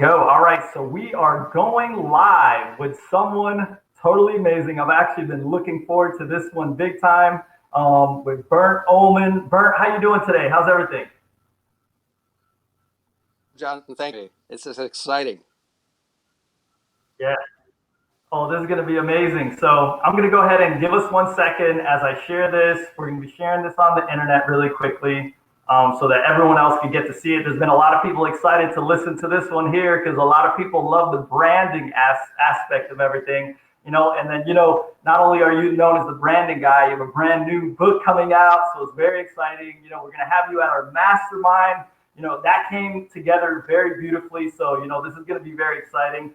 Go. All right, so we are going live with someone totally amazing. I've actually been looking forward to this one big time. With Bernt Ullmann. Bernt, how you doing today? How's everything? Jonathan, thank you. It's just exciting. Yeah. Oh, this is going to be amazing. So I'm going to go ahead and give us 1 second as I share this. We're going to be sharing this on the internet really quickly, so that everyone else can get to see it. There's been a lot of people excited to listen to this one here because a lot of people love the branding aspect of everything. And then, not only are you known as the branding guy, you have a brand new book coming out. So it's very exciting. We're going to have you at our mastermind. That came together very beautifully. So, this is going to be very exciting.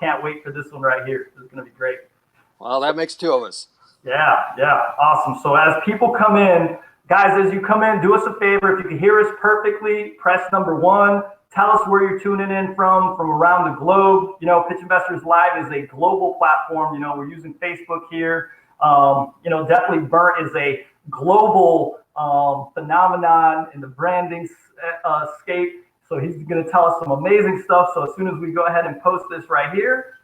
Can't wait for this one right here. This is going to be great. Well, that makes two of us. Yeah, awesome. So as people come in, guys, as you come in, do us a favor. If you can hear us perfectly, press number 1. Tell us where you're tuning in from around the globe. Pitch Investors Live is a global platform. We're using Facebook here. Definitely Bernt is a global phenomenon in the branding scape. So he's going to tell us some amazing stuff. So as soon as we go ahead and post this right here,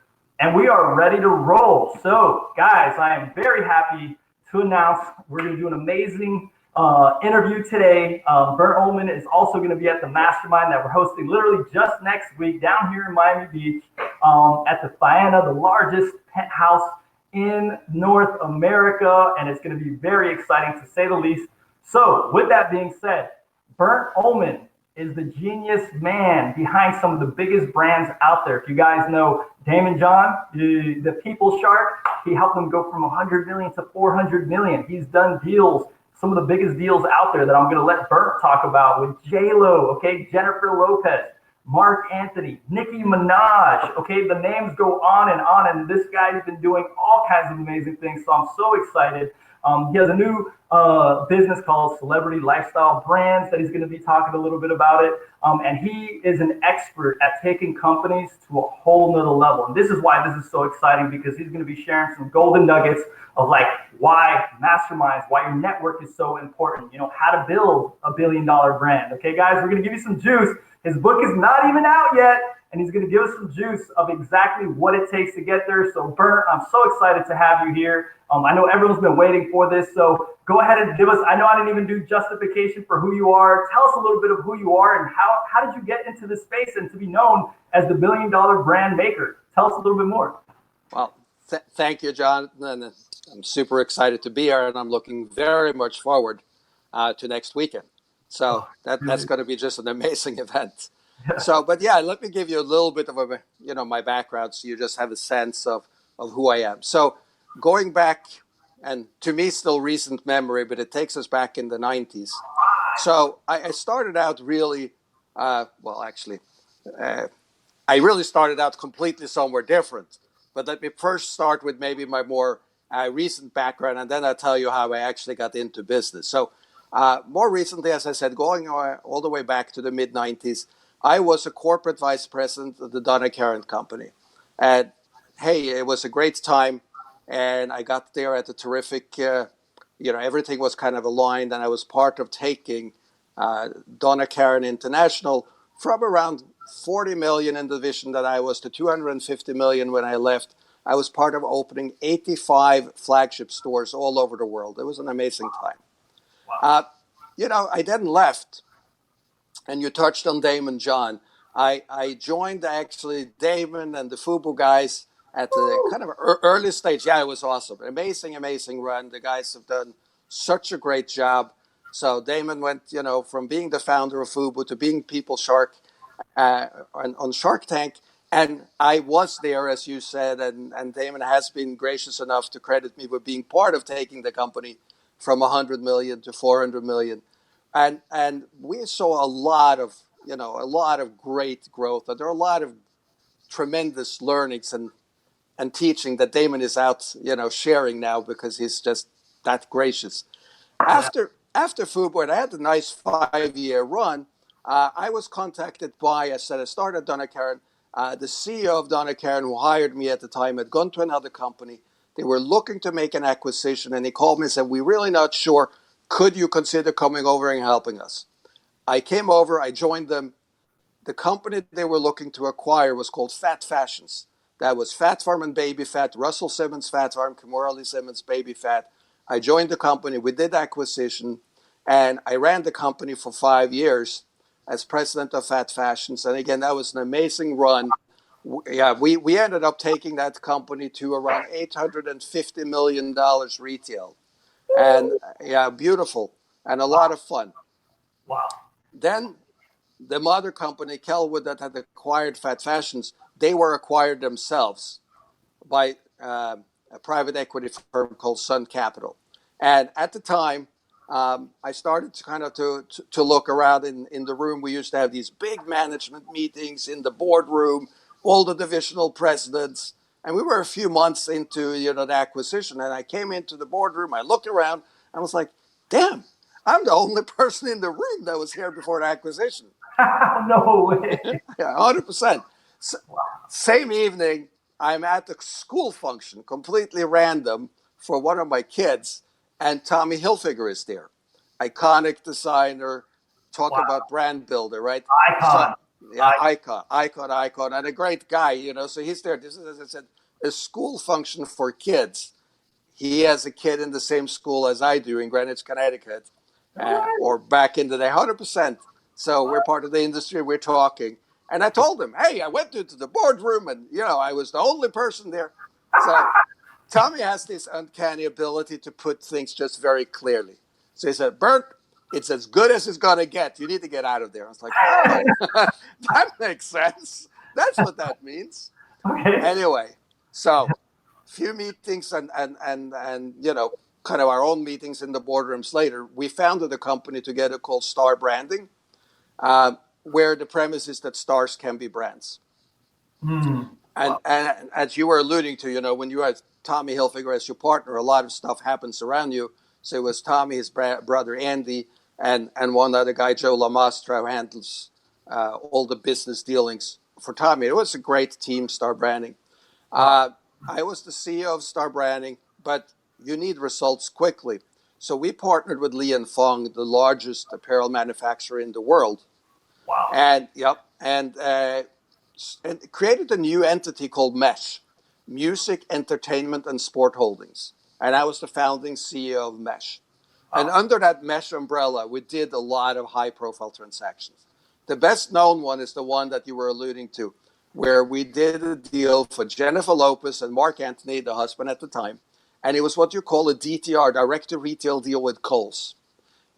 and we are ready to roll. So guys, I am very happy to announce we're going to do an amazing interview today. Bernt Ullmann is also going to be at the mastermind that we're hosting literally just next week down here in Miami Beach at the FIANA, the largest penthouse in North America. And it's going to be very exciting to say the least. So with that being said, Bernt Ullmann is the genius man behind some of the biggest brands out there. If you guys know Daymond John, the People Shark, he helped them go from 100 million to 400 million. He's done deals, some of the biggest deals out there that I'm going to let Bernt talk about with J-Lo, okay, Jennifer Lopez, Marc Anthony, Nicki Minaj, okay, the names go on, and this guy's been doing all kinds of amazing things, so I'm so excited. He has a new business called Celebrity Lifestyle Brands that he's going to be talking a little bit about it. And he is an expert at taking companies to a whole nother level. And this is why this is so exciting, because he's going to be sharing some golden nuggets of like why masterminds, why your network is so important, how to build a $1 billion brand. Okay, guys, we're going to give you some juice. His book is not even out yet, and he's going to give us some juice of exactly what it takes to get there. So Bernt, I'm so excited to have you here. I know everyone's been waiting for this, so go ahead and give us, I know I didn't even do justification for who you are. Tell us a little bit of who you are and how did you get into this space and to be known as the $1 billion brand maker? Tell us a little bit more. Well, thank you, Jonathan. I'm super excited to be here, and I'm looking very much forward to next weekend. So that's going to be just an amazing event. So, but yeah, let me give you a little bit of my background, so you just have a sense of who I am. So, going back, and to me, still recent memory, but it takes us back in the 90s. So, I started out really, I really started out completely somewhere different. But let me first start with maybe my more recent background, and then I'll tell you how I actually got into business. So, more recently, as I said, going all the way back to the mid-90s, I was a corporate vice president of the Donna Karan Company. And hey, it was a great time. And I got there at a terrific, everything was kind of aligned. And I was part of taking Donna Karan International from around 40 million in the division that I was to 250 million when I left. I was part of opening 85 flagship stores all over the world. It was an amazing time. I then left, and you touched on Daymond John. I joined actually Daymond and the FUBU guys at the kind of early stage. Yeah, it was awesome. Amazing run. The guys have done such a great job. So Daymond went, from being the founder of FUBU to being People Shark on Shark Tank. And I was there, as you said, and Daymond has been gracious enough to credit me with being part of taking the company from 100 million to 400 million. And we saw a lot of great growth. And there are a lot of tremendous learnings and teaching that Daymond is out, sharing now, because he's just that gracious. After FUBU, and I had a nice 5-year run, I was contacted by, I started Donna Karan. The CEO of Donna Karan, who hired me at the time, had gone to another company. They were looking to make an acquisition, and he called me and said, "We're really not sure. Could you consider coming over and helping us?" I came over, I joined them. the company they were looking to acquire was called FAT Fashions. That was Fat Farm and Baby Fat, Russell Simmons Fat Farm, Kimberly Simmons Baby Fat. I joined the company. We did acquisition, and I ran the company for 5 years as president of FAT Fashions. And again, that was an amazing run. We ended up taking that company to around $850 million retail. And yeah, beautiful and a lot of fun. Wow. Then the mother company, Kelwood, that had acquired FAT Fashions, they were acquired themselves by a private equity firm called Sun Capital. And at the time, I started to kind of to look around in the room. We used to have these big management meetings in the boardroom, all the divisional presidents. And we were a few months into the acquisition. And I came into the boardroom, I looked around, I was like, damn, I'm the only person in the room that was here before the acquisition. No way. Yeah, 100%. Same evening, I'm at the school function, completely random, for one of my kids, and Tommy Hilfiger is there. Iconic designer, talk about brand builder, right? Icon. So, yeah, icon, and a great guy, so he's there. This is, as I said, a school function for kids. He has a kid in the same school as I do in Greenwich, Connecticut, or back in the day, 100%. So we're part of the industry, we're talking. And I told him, hey, I went into the boardroom and, I was the only person there. So Tommy has this uncanny ability to put things just very clearly. So he said, Bernt, it's as good as it's going to get. You need to get out of there. I was like, oh, that makes sense. That's what that means. Okay. Anyway, so few meetings and kind of our own meetings in the boardrooms later, we founded a company together called Star Branding, where the premise is that stars can be brands. And as you were alluding to, when you had Tommy Hilfiger as your partner, a lot of stuff happens around you. So it was Tommy, his brother Andy, and one other guy, Joe Lamastra, who handles all the business dealings for Tommy. It was a great team, Star Branding. I was the CEO of Star Branding, but you need results quickly. So we partnered with Li & Fung, the largest apparel manufacturer in the world. Wow. And created a new entity called Mesh, Music, Entertainment, and Sport Holdings. And I was the founding CEO of Mesh. Wow. And under that Mesh umbrella, we did a lot of high-profile transactions. The best known one is the one that you were alluding to, where we did a deal for Jennifer Lopez and Marc Anthony, the husband at the time. And it was what you call a DTR, direct-to-retail deal with Kohl's.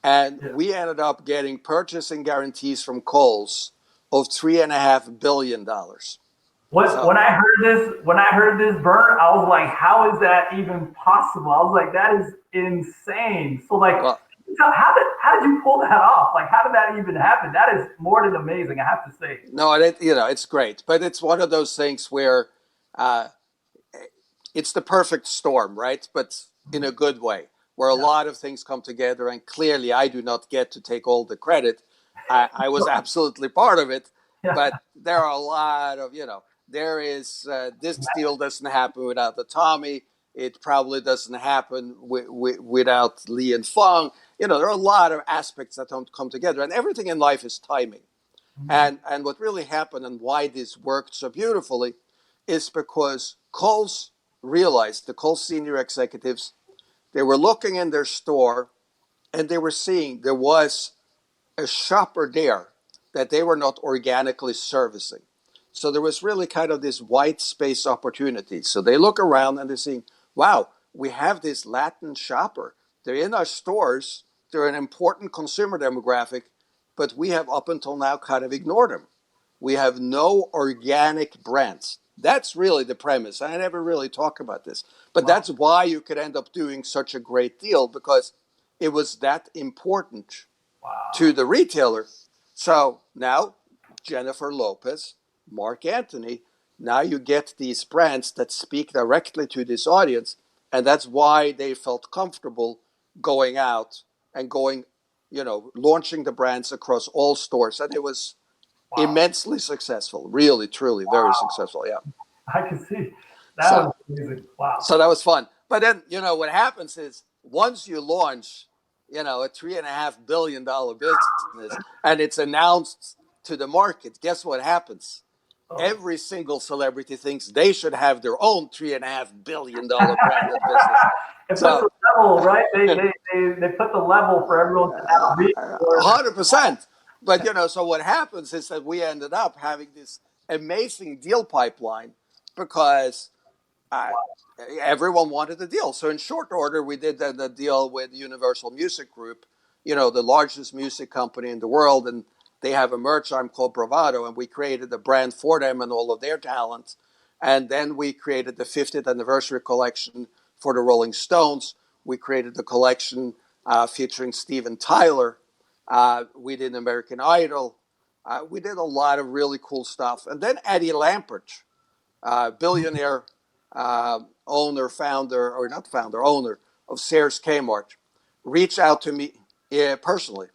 And we ended up getting purchasing guarantees from Kohl's of $3.5 billion. When I heard this, Bernt, I was like, how is that even possible? I was like, that is insane. So how did you pull that off? Like, how did that even happen? That is more than amazing, I have to say. No, it's great, but it's one of those things where it's the perfect storm, right? But in a good way, where a lot of things come together. And clearly, I do not get to take all the credit. I was absolutely part of it, but there are a lot of, there is this deal doesn't happen without the Tommy. It probably doesn't happen without Li & Fung. There are a lot of aspects that don't come together, and everything in life is timing. And what really happened and why this worked so beautifully is because Kohl's realized, the Kohl's senior executives, they were looking in their store and they were seeing there was a shopper there that they were not organically servicing. So there was really kind of this white space opportunity. So they look around and they're seeing, wow, we have this Latin shopper. They're in our stores. They're an important consumer demographic, but we have up until now kind of ignored them. We have no organic brands. That's really the premise. I never really talk about this, but that's why you could end up doing such a great deal, because it was that important to the retailer. So now Jennifer Lopez, Marc Anthony, now you get these brands that speak directly to this audience. And that's why they felt comfortable going out and launching the brands across all stores. And it was immensely successful, really, truly, very successful. Yeah. I can see. That was amazing. Wow. So that was fun. But then, what happens is once you launch, a $3.5 billion business and it's announced to the market, guess what happens? Oh. Every single celebrity thinks they should have their own $3.5 billion branded business. It puts the level, right? They put the level for everyone to have reach. 100%. But, you know, so what happens is that we ended up having this amazing deal pipeline because everyone wanted a deal. So in short order, we did the deal with Universal Music Group, you know, the largest music company in the world. And they have a merch arm called Bravado. And we created a brand for them and all of their talent. And then we created the 50th anniversary collection for the Rolling Stones. We created the collection featuring Steven Tyler. We did American Idol. We did a lot of really cool stuff. And then Eddie Lampert, billionaire owner of Sears Kmart, reached out to me personally.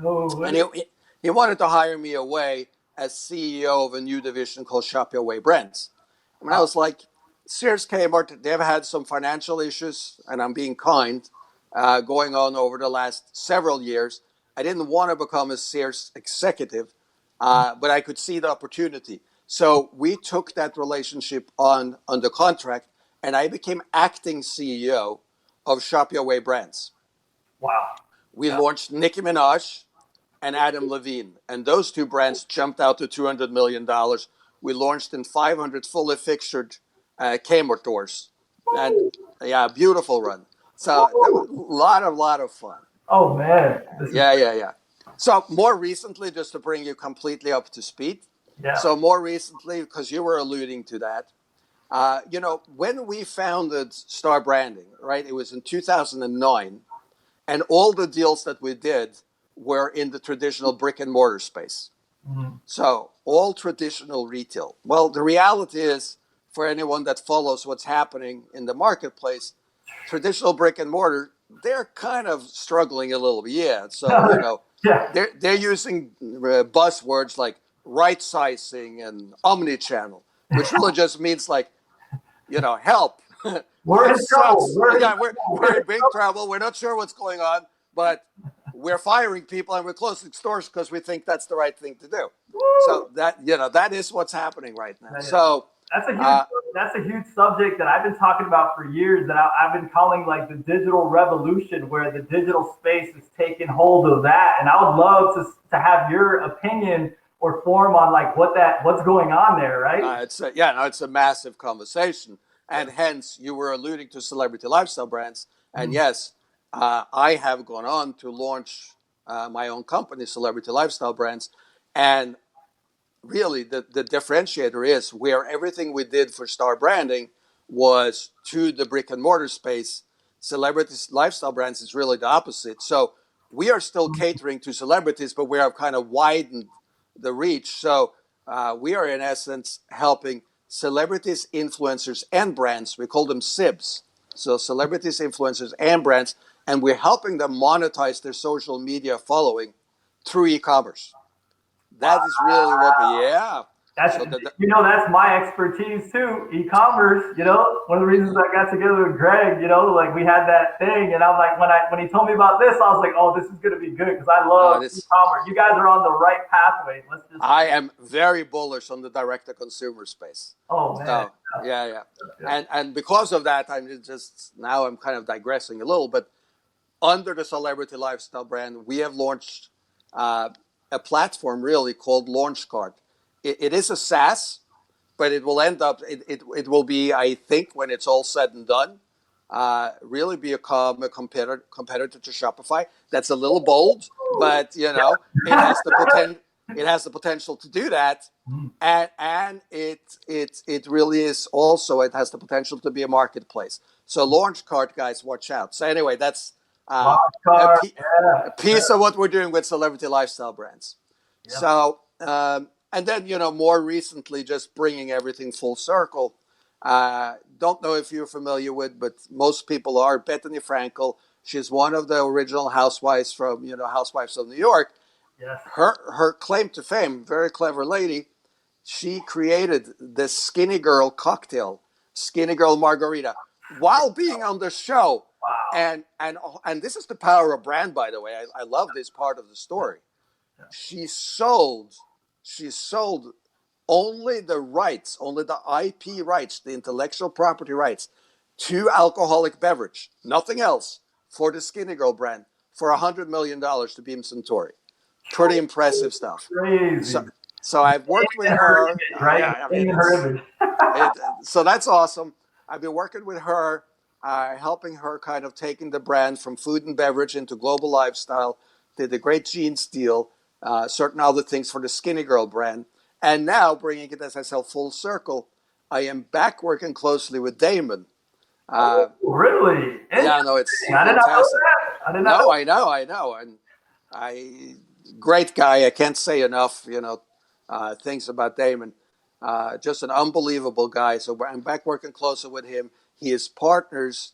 Oh, and he wanted to hire me away as CEO of a new division called Shop Your Way Brands. And I was like, Sears Kmart, they've had some financial issues, and I'm being kind, going on over the last several years. I didn't want to become a Sears executive, but I could see the opportunity. So we took that relationship on under contract, and I became acting CEO of Shop Your Way Brands. Wow. We launched Nicki Minaj and Adam Levine, and those two brands jumped out to $200 million. We launched in 500 fully fixtured Kmart doors. And yeah, beautiful run. So that was a lot of fun. Oh man. Yeah. So more recently, just to bring you completely up to speed. Yeah. So more recently, because you were alluding to that, you know, when we founded Star Branding, right, it was in 2009, and all the deals that we did were in the traditional brick and mortar space. Mm-hmm. So all traditional retail. Well, the reality is, for anyone that follows what's happening in the marketplace, traditional brick and mortar, they're kind of struggling a little bit. Yeah. So, you know, they're using buzzwords like right sizing and omni-channel, which really just means like, you know, help. We're in trouble. We're in big trouble. We're not sure what's going on, but we're firing people and we're closing stores because we think that's the right thing to do. Woo! So that, you know, that is what's happening right now. So that's a huge subject that I've been talking about for years, that I've been calling like the digital revolution, where the digital space is taking hold of that. And I would love to have your opinion or form on like what's going on there, right? It's a massive conversation. And hence you were alluding to celebrity lifestyle brands. And yes, I have gone on to launch my own company, Celebrity Lifestyle Brands. And really the differentiator is where everything we did for Star Branding was to the brick and mortar space. Celebrity Lifestyle Brands is really the opposite. So we are still catering to celebrities, but we have kind of widened the reach. So we are in essence helping celebrities, influencers, and brands. We call them CIBs. So celebrities, influencers, and brands. And we're helping them monetize their social media following through e-commerce. That is really what that's my expertise too, e-commerce. You know, one of the reasons I got together with Greg, you know, like we had that thing, and I'm like, when he told me about this, I was like, oh, this is going to be good because I love e-commerce. You guys are on the right pathway. I am very bullish on the direct-to-consumer space. Oh man. So, yeah. And because of that, I'm kind of digressing a little, but under the Celebrity Lifestyle brand, we have launched a platform really called LaunchCart. It is a SaaS, but it will end up, it will be, I think, when it's all said and done, really become a competitor to Shopify. That's a little bold, but you know, it has the potential to do that. And it really is also, it has the potential to be a marketplace. So LaunchCart, guys, watch out. So anyway, that's a piece of what we're doing with Celebrity Lifestyle Brands. Yeah. So, and then, you know, more recently, just bringing everything full circle. Don't know if you're familiar with, but most people are, Bethany Frankel. She's one of the original housewives from, you know, Housewives of New York. Yes. Her claim to fame, very clever lady, she created the Skinny Girl cocktail, Skinny Girl Margarita, while being on the show. Wow. And this is the power of brand, by the way. I love this part of the story. Yeah. She sold she sold only the rights, only the IP rights, the intellectual property rights to alcoholic beverage, nothing else, for the Skinny Girl brand for $100 million to Beam Suntory. Pretty impressive stuff. Crazy. So I've worked with And her her. image, right? Yeah, I mean, And her image. so that's awesome. I've been working with her, helping her kind of taking the brand from food and beverage into global lifestyle, did a great jeans deal, certain other things for the Skinny Girl brand. And now bringing it, as I said, full circle, I am back working closely with Daymond. Oh, really? Yeah, no, it's I did not know fantastic. that. I did not No, know. I know, and great guy. I can't say enough, things about Daymond. Just an unbelievable guy. So I'm back working closer with him. He is partners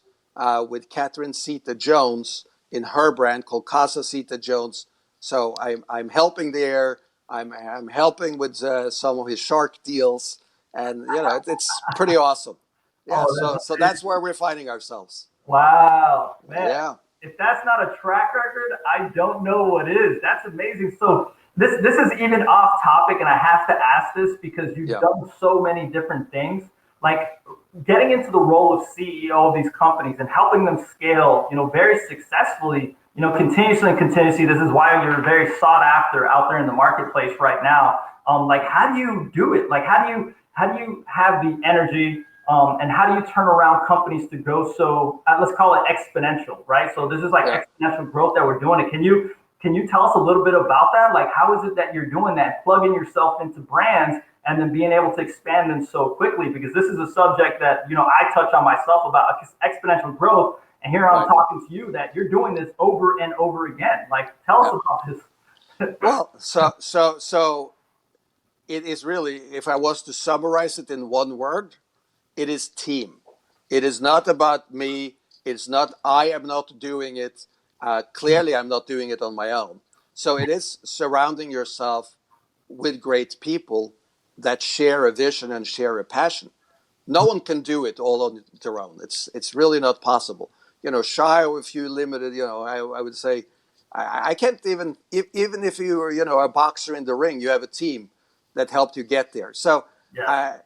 with Catherine Zeta-Jones in her brand called Casa Zeta-Jones. So I'm helping there. I'm helping with some of his shark deals, and it's pretty awesome. Yeah. Oh, So that's where we're finding ourselves. wow, man. Yeah. If that's not a track record, I don't know what is. That's amazing. So this is even off topic, and I have to ask this because you've Yeah. done so many different things. Like getting into the role of CEO of these companies and helping them scale, very successfully, continuously and continuously. This is why you're very sought after out there in the marketplace right now. Like how do you do it? Like how do you have the energy? And how do you turn around companies to go so let's call it exponential, right? So this is like exponential growth that we're doing. It. Can you tell us a little bit about that? Like how is it that you're doing that, plugging yourself into brands and then being able to expand them so quickly? Because this is a subject that I touch on myself about exponential growth, and here I'm talking to you that you're doing this over and over again. Like tell us about this. Well, so it is really, if I was to summarize it in one word, it is team. It is not about me. It's not, I am not doing it. Clearly, I'm not doing it on my own. So it is surrounding yourself with great people that share a vision and share a passion. No one can do it all on their own. It's really not possible. Shy of a few limited, I would say, I can't even, even if you were, a boxer in the ring, you have a team that helped you get there. So Yeah.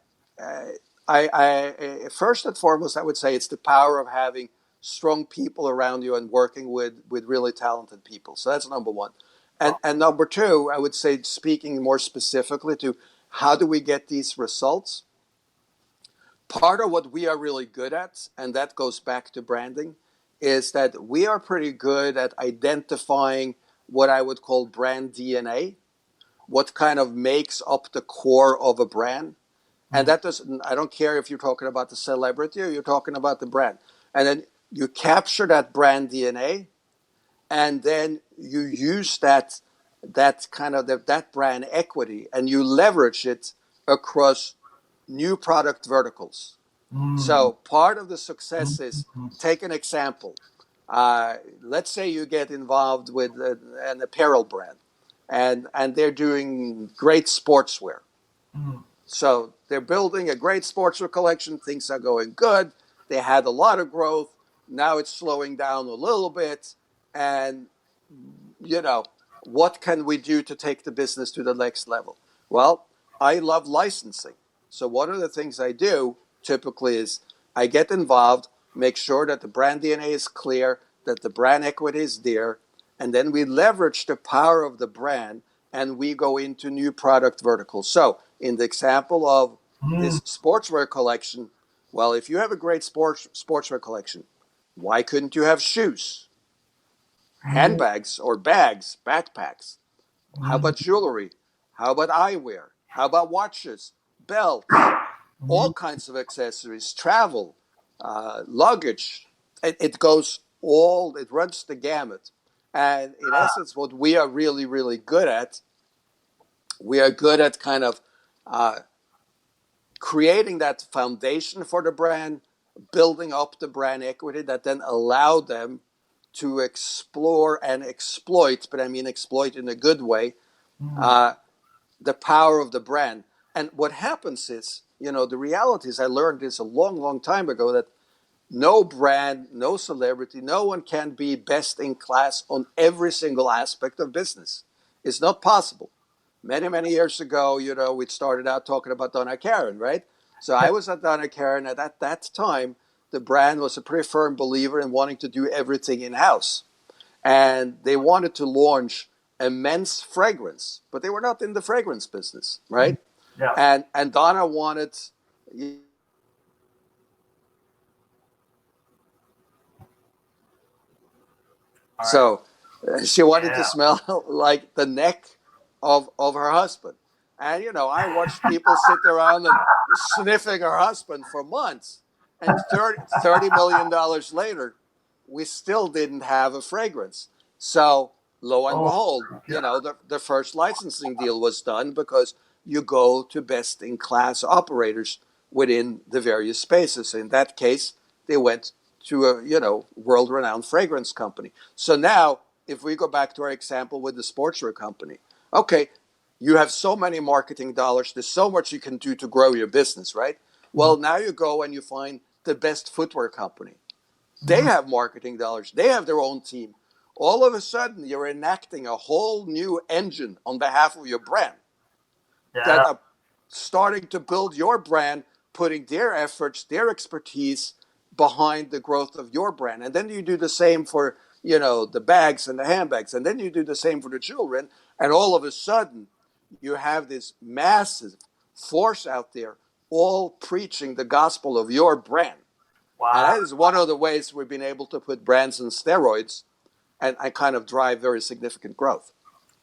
I first and foremost, I would say it's the power of having strong people around you and working with really talented people. So that's number one. And number two, I would say, speaking more specifically to how do we get these results? Part of what we are really good at, and that goes back to branding, is that we are pretty good at identifying what I would call brand DNA, what kind of makes up the core of a brand. And that doesn't, I don't care if you're talking about the celebrity or you're talking about the brand. And then you capture that brand DNA, and then you use that kind of that brand equity, and you leverage it across new product verticals. So part of the success is, take an example. Let's say you get involved with an apparel brand, and they're doing great sportswear. So they're building a great sportswear collection. Things are going good. They had a lot of growth. Now it's slowing down a little bit. And, what can we do to take the business to the next level? Well, I love licensing. So one of the things I do typically is I get involved, make sure that the brand DNA is clear, that the brand equity is there, and then we leverage the power of the brand and we go into new product verticals. So in the example of this sportswear collection, well, if you have a great sportswear collection, why couldn't you have shoes, handbags or bags, backpacks? How about jewelry? How about eyewear? How about watches, belts, all kinds of accessories, travel, luggage? It goes it runs the gamut. And in essence, what we are really, really good at, we are good at kind of creating that foundation for the brand, building up the brand equity that then allow them to explore and exploit, but I mean exploit in a good way, the power of the brand. And what happens is, the reality is, I learned this a long, long time ago, that no brand, no celebrity, no one can be best in class on every single aspect of business. It's not possible. many, many years ago, we started out talking about Donna Karan, right? So I was at Donna Karan, and at that time, the brand was a pretty firm believer in wanting to do everything in-house. And they wanted to launch a men's fragrance, but they were not in the fragrance business, right? Yeah. And Donna wanted... So she wanted to smell like the neck of her husband. And, I watched people sit around and sniffing her husband for months. And $30 million later, we still didn't have a fragrance. So lo and behold, the first licensing deal was done because you go to best-in-class operators within the various spaces. In that case, they went to a world-renowned fragrance company. So now, if we go back to our example with the sportswear company, okay, you have so many marketing dollars. There's so much you can do to grow your business, right? Well, now you go and you find the best footwear company. They have marketing dollars. They have their own team. All of a sudden, you're enacting a whole new engine on behalf of your brand that are starting to build your brand, putting their efforts, their expertise behind the growth of your brand. And then you do the same for, the bags and the handbags. And then you do the same for the children. And all of a sudden, you have this massive force out there all preaching the gospel of your brand. Wow. And that is one of the ways we've been able to put brands on steroids and kind of drive very significant growth.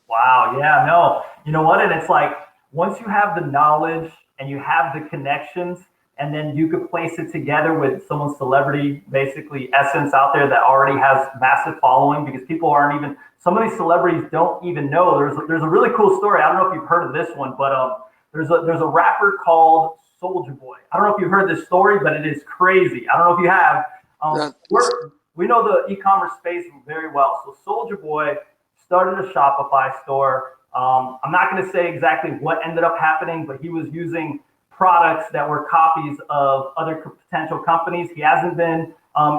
Wow. Yeah, no. You know what? And it's like, once you have the knowledge and you have the connections, and then you could place it together with someone's celebrity, basically essence out there that already has massive following, because people aren't even, some of these celebrities don't even know. There's a really cool story. I don't know if you've heard of this one, but there's a rapper called Soulja Boy. I don't know if you've heard this story, but it is crazy. I don't know if you have. We know the e-commerce space very well. So Soulja Boy started a Shopify store. I'm not going to say exactly what ended up happening, but he was using products that were copies of other potential companies. He hasn't been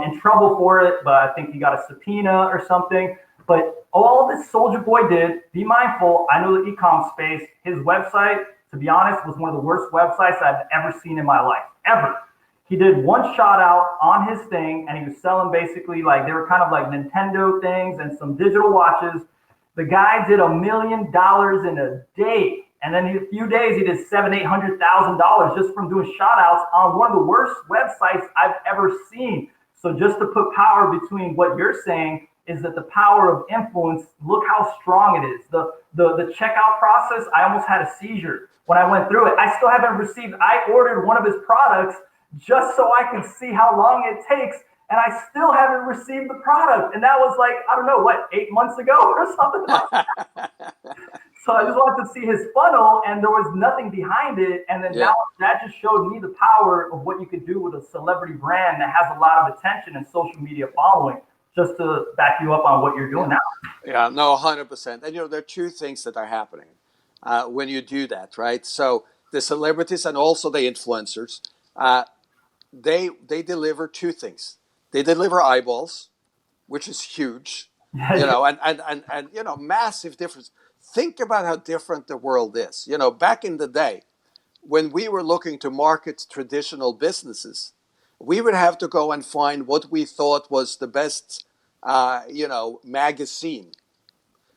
in trouble for it, but I think he got a subpoena or something. But all this Soulja Boy did, be mindful, I know the e-com space, his website, to be honest, was one of the worst websites I've ever seen in my life, ever. He did one shout out on his thing, and he was selling basically like, they were kind of like Nintendo things and some digital watches. The guy did $1 million in a day. And then in a few days, he did $700,000-$800,000 just from doing shout outs on one of the worst websites I've ever seen. So just to put power between what you're saying is that the power of influence, look how strong it is. The checkout process, I almost had a seizure when I went through it. I still haven't received, I ordered one of his products just so I can see how long it takes. And I still haven't received the product. And that was like, I don't know, 8 months ago or something like that. So I just wanted to see his funnel, and there was nothing behind it. And then that just showed me the power of what you could do with a celebrity brand that has a lot of attention and social media following, just to back you up on what you're doing now. Yeah, no, 100%. And, there are two things that are happening when you do that, right? So the celebrities and also the influencers, they deliver two things. They deliver eyeballs, which is huge, and massive difference. Think about how different the world is. Back in the day, when we were looking to market traditional businesses, we would have to go and find what we thought was the best, magazine.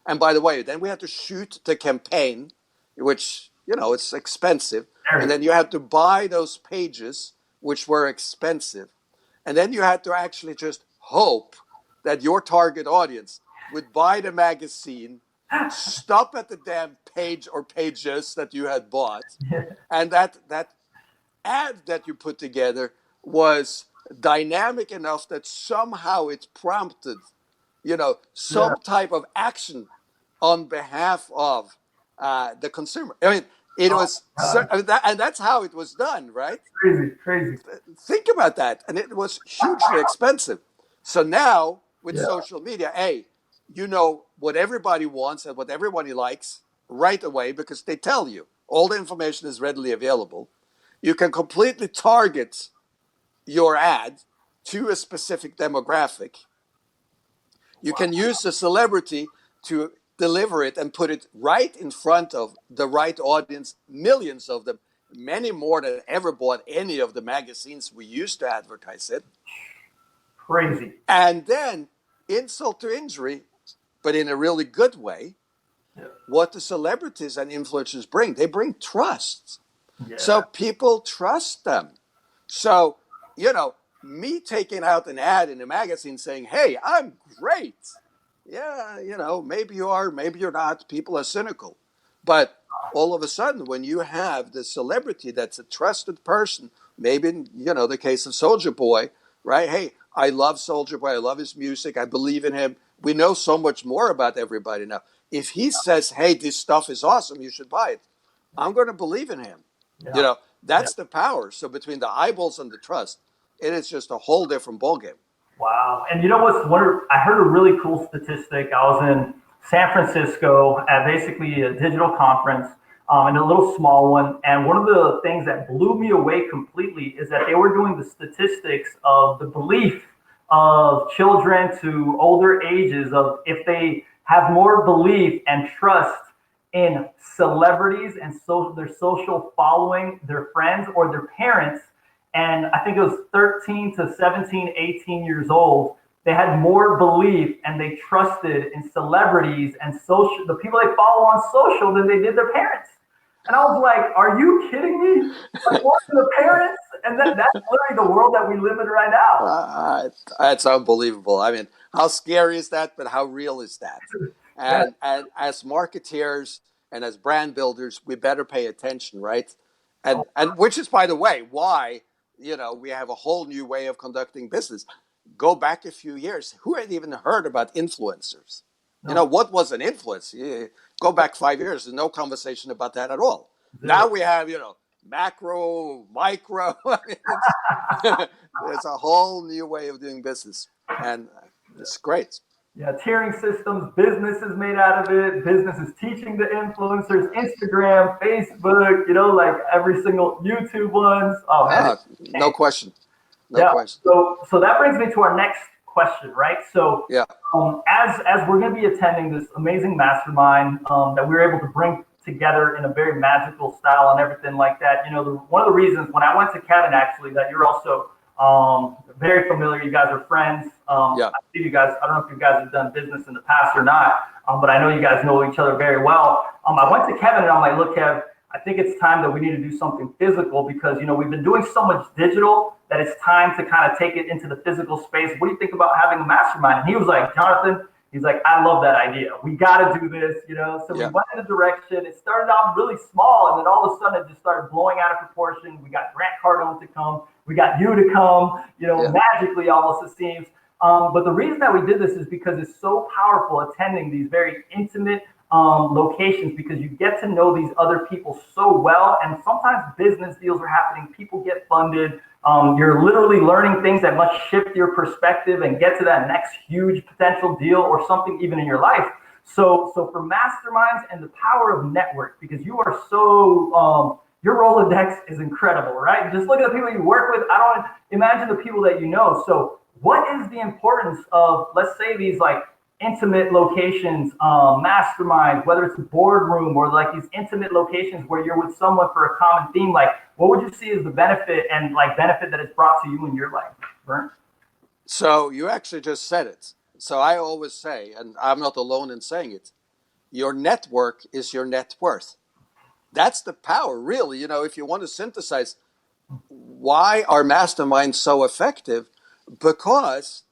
And by the way, then we had to shoot the campaign, which, it's expensive. And then you had to buy those pages, which were expensive. And then you had to actually just hope that your target audience would buy the magazine, stop at the damn page or pages that you had bought, and that ad that you put together was dynamic enough that somehow it prompted, some type of action on behalf of the consumer. I mean, it was, and that's how it was done, right? Crazy. Think about that. And it was hugely expensive. So now with social media, you know what everybody wants and what everybody likes right away because they tell you. All the information is readily available. You can completely target your ad to a specific demographic. You can use the celebrity to deliver it and put it right in front of the right audience, millions of them, many more than ever bought any of the magazines we used to advertise it. Crazy. And then, insult to injury, but in a really good way, what the celebrities and influencers bring, they bring trust. Yeah. So people trust them. So, me taking out an ad in a magazine saying, hey, I'm great. Yeah, maybe you are, maybe you're not. People are cynical. But all of a sudden, when you have the celebrity that's a trusted person, maybe in, the case of Soulja Boy, right? Hey, I love Soulja Boy. I love his music. I believe in him. We know so much more about everybody now. If he says, hey, this stuff is awesome, you should buy it, I'm going to believe in him. Yeah. That's the power. So between the eyeballs and the trust, it is just a whole different ballgame. Wow. And you know what's I heard a really cool statistic. I was in San Francisco at basically a digital conference, and a little small one. And one of the things that blew me away completely is that they were doing the statistics of the belief of children to older ages of if they have more belief and trust in celebrities and their social following, their friends or their parents. And I think it was 13 to 17, 18 years old. They had more belief and they trusted in celebrities and the people they follow on social than they did their parents. And I was like, are you kidding me? Like, what are the parents? And that's literally the world that we live in right now. That's unbelievable. I mean, how scary is that? But how real is that? And as marketeers and as brand builders, we better pay attention, right? And which is, by the way, why we have a whole new way of conducting business. Go back a few years. Who had even heard about influencers? No. What was an influence? Go back 5 years. There's no conversation about that at all. Now we have, macro, micro. It's a whole new way of doing business. And it's great. Yeah, tiering systems, business is made out of it. Business is teaching the influencers, Instagram, Facebook, like every single YouTube ones. Oh, man. No question. No question. So that brings me to our next question, right? So as we're going to be attending this amazing mastermind that we were able to bring together in a very magical style and everything like that, one of the reasons when I went to Kevin, actually, that you're also very familiar. You guys are friends. I see you guys. I don't know if you guys have done business in the past or not, but I know you guys know each other very well. I went to Kevin and I'm like, look, Kev, I think it's time that we need to do something physical because, we've been doing so much digital that it's time to kind of take it into the physical space. What do you think about having a mastermind? And he was like, Jonathan, he's like, I love that idea. We got to do this, So we went in a direction. It started off really small, and then all of a sudden it just started blowing out of proportion. We got Grant Cardone to come. We got you to come, magically almost it seems. But the reason that we did this is because it's so powerful attending these very intimate locations because you get to know these other people so well. And sometimes business deals are happening. People get funded. You're literally learning things that must shift your perspective and get to that next huge potential deal or something even in your life. So for masterminds and the power of network, because you are so, your Rolodex is incredible, right? Just look at the people you work with. I don't imagine the people that you know. So what is the importance of, let's say, these like intimate locations, masterminds, whether it's a boardroom or like these intimate locations where you're with someone for a common theme? Like, what would you see as the benefit that it's brought to you in your life, Bernt? So you actually just said it. So I always say, and I'm not alone in saying it, your network is your net worth. That's the power, really. If you want to synthesize why are masterminds so effective, because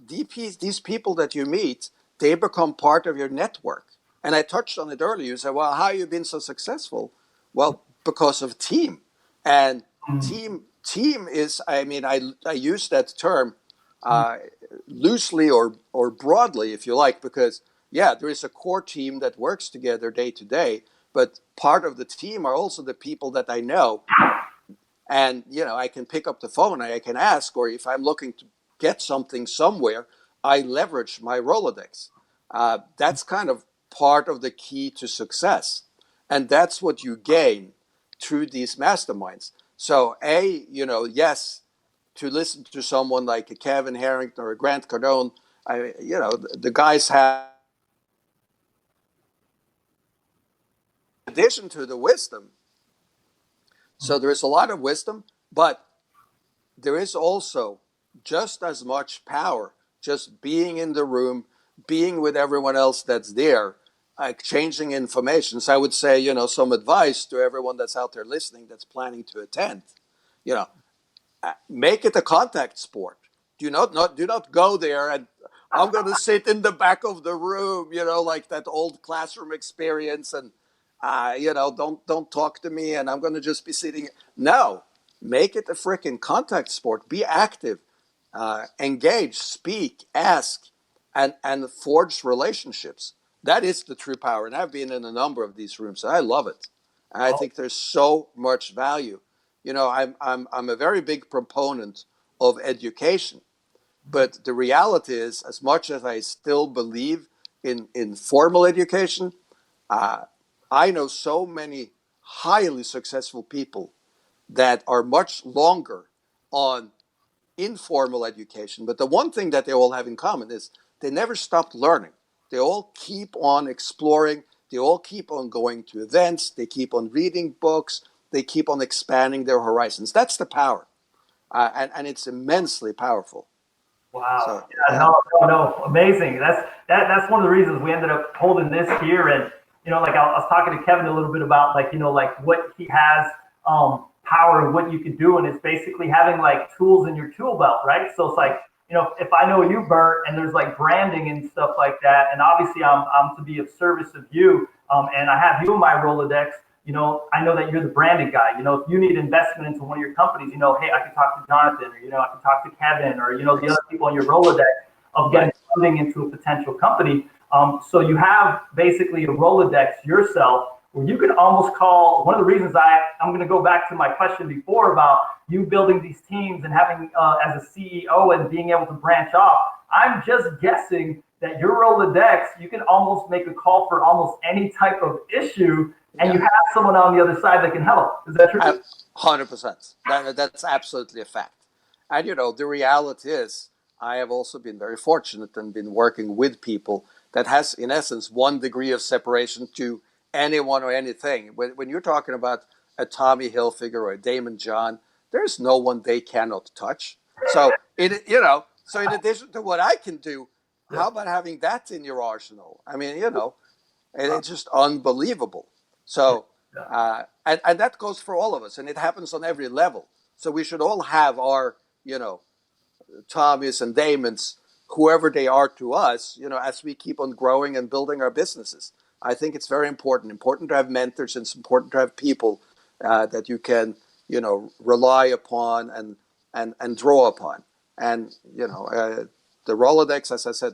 these people that you meet, they become part of your network. And I touched on it earlier. You said, well, how have you been so successful? Well, because of team. And team is, I use that term loosely or broadly, if you like, because, there is a core team that works together day to day. But part of the team are also the people that I know. And, I can pick up the phone, I can ask, or if I'm looking to get something somewhere, I leverage my Rolodex. That's kind of part of the key to success. And that's what you gain through these masterminds. So yes, to listen to someone like a Kevin Harrington or a Grant Cardone, the guys have addition to the wisdom, so there is a lot of wisdom, but there is also just as much power just being in the room, being with everyone else that's there, exchanging information. So I would say, some advice to everyone that's out there listening that's planning to attend, you know, make it a contact sport. Do not go there and I'm going to sit in the back of the room, like that old classroom experience, and don't talk to me, and I'm going to just be sitting. No, make it a freaking contact sport. Be active, engage, speak, ask, and forge relationships. That is the true power. And I've been in a number of these rooms, and I love it. And I think there's so much value. I'm a very big proponent of education, but the reality is, as much as I still believe in formal education, I know so many highly successful people that are much longer on informal education. But the one thing that they all have in common is they never stopped learning. They all keep on exploring. They all keep on going to events. They keep on reading books. They keep on expanding their horizons. That's the power. And it's immensely powerful. Wow. So, yeah. No. Amazing. That's one of the reasons we ended up holding this here. And, like I was talking to Kevin a little bit about like what he has, power and what you can do. And it's basically having like tools in your tool belt, right? So it's like, if I know you, Bernt, and there's like branding and stuff like that, and obviously I'm to be of service of you, and I have you in my Rolodex, I know that you're the branding guy. If you need investment into one of your companies, hey, I can talk to Jonathan, or, I can talk to Kevin, or, the other people in your Rolodex of getting funding into a potential company. So you have basically a Rolodex yourself where you can almost call. One of the reasons I'm going to go back to my question before about you building these teams and having as a CEO and being able to branch off. I'm just guessing that your Rolodex, you can almost make a call for almost any type of issue, and you have someone on the other side that can help. Is that true? 100%. That's absolutely a fact. And, the reality is I have also been very fortunate and been working with people that has, in essence, 1 degree of separation to anyone or anything. When you're talking about a Tommy Hilfiger or a Daymond John, there's no one they cannot touch. So, in addition to what I can do, how about having that in your arsenal? I mean, it's just unbelievable. So, and that goes for all of us, and it happens on every level. So we should all have our, Tommys and Daymonds, whoever they are to us, as we keep on growing and building our businesses. I think it's very important to have mentors, and it's important to have people that you can, rely upon and draw upon. And, the Rolodex, as I said,